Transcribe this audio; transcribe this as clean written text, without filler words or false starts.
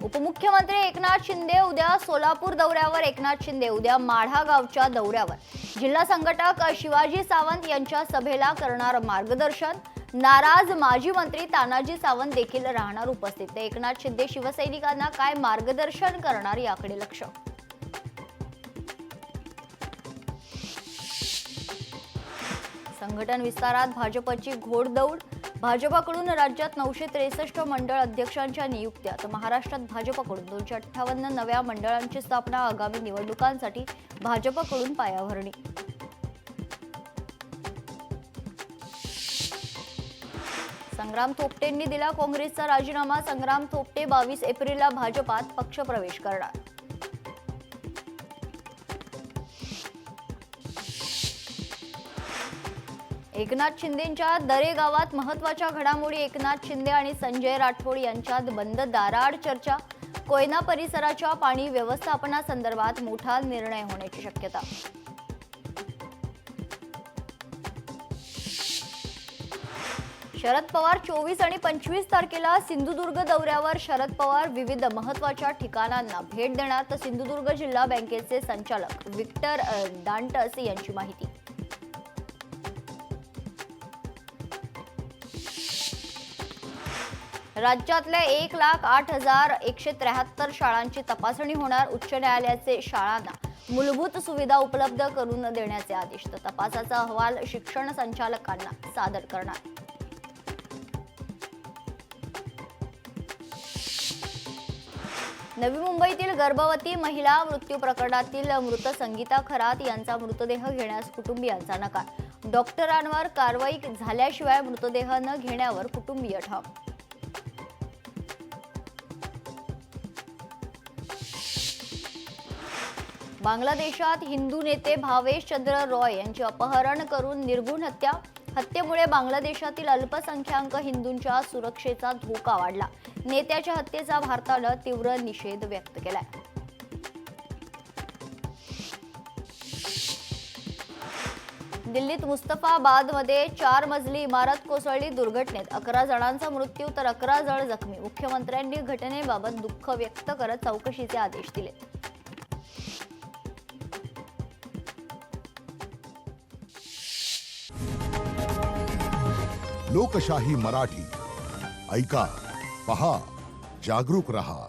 उपमुख्यमंत्री एकनाथ शिंदे उद्या सोलापूर दौऱ्यावर. एकनाथ शिंदे उद्या माढा गावच्या दौऱ्यावर. जिल्हा संघटक शिवाजी सावंत यांच्या सभेला करणार मार्गदर्शन. नाराज माजी मंत्री तानाजी सावंत देखील राहणार उपस्थित. ते एकनाथ शिंदे शिवसैनिकांना काय मार्गदर्शन करणार याकडे लक्ष. संघटन विस्तारात भाजपची घोडदौड. भाजपकडून राज्यात 963 मंडळ अध्यक्षांच्या नियुक्त्या. तर महाराष्ट्रात भाजपकडून 258 नव्या मंडळांची स्थापना. आगामी निवडणुकांसाठी भाजपकडून पायाभरणी. संग्राम थोपटेंनी दिला काँग्रेसचा राजीनामा. संग्राम थोपटे 22 एप्रिलला भाजपात पक्षप्रवेश करणार. एकनाथ शिंदेंच्या दरे गावात महत्त्वाच्या घडामोडी. एकनाथ शिंदे आणि संजय राठोड यांच्यात बंद दाराआड चर्चा. कोयना परिसराच्या पाणी व्यवस्थापनासंदर्भात मोठा निर्णय होण्याची शक्यता. शरद पवार 24 आणि 25 तारखेला सिंधुदुर्ग दौऱ्यावर. शरद पवार विविध महत्त्वाच्या ठिकाणांना भेट देणार. तर सिंधुदुर्ग जिल्हा बँकेचे संचालक विक्टर दांटस यांची माहिती. राज्यातल्या 1,08,173 शाळांची तपासणी होणार. उच्च न्यायालयाचे शाळांना मूलभूत सुविधा उपलब्ध करून देण्याचे आदेश. तर तपासाचा अहवाल शिक्षण संचालकांना सादर करणार. नवी मुंबईतील गर्भवती महिला मृत्यू प्रकरणातील मृत संगीता खरात यांचा मृतदेह घेण्यास कुटुंबियांचा नकार. डॉक्टरांवर कारवाई झाल्याशिवाय मृतदेह न घेण्यावर कुटुंबीय ठाम. बांगलादेशात हिंदू नेते भावेश चंद्र रॉय यांचे अपहरण करून निर्घृण हत्या. हत्येमुळे बांगलादेशातील अल्पसंख्याक हिंदूंच्या सुरक्षेचा धोका वाढला. नेत्याच्या हत्येचा भारतानं तीव्र निषेध व्यक्त केलाय. दिल्लीत मुस्तफाबादमध्ये 4 मजली इमारत कोसळली. दुर्घटनेत 11 जणांचा मृत्यू तर 11 जण जखमी. मुख्यमंत्र्यांनी घटनेबाबत दुःख व्यक्त करत चौकशीचे आदेश दिले. लोकशाही मराठी ऐका, पहा, जागरूक रहा.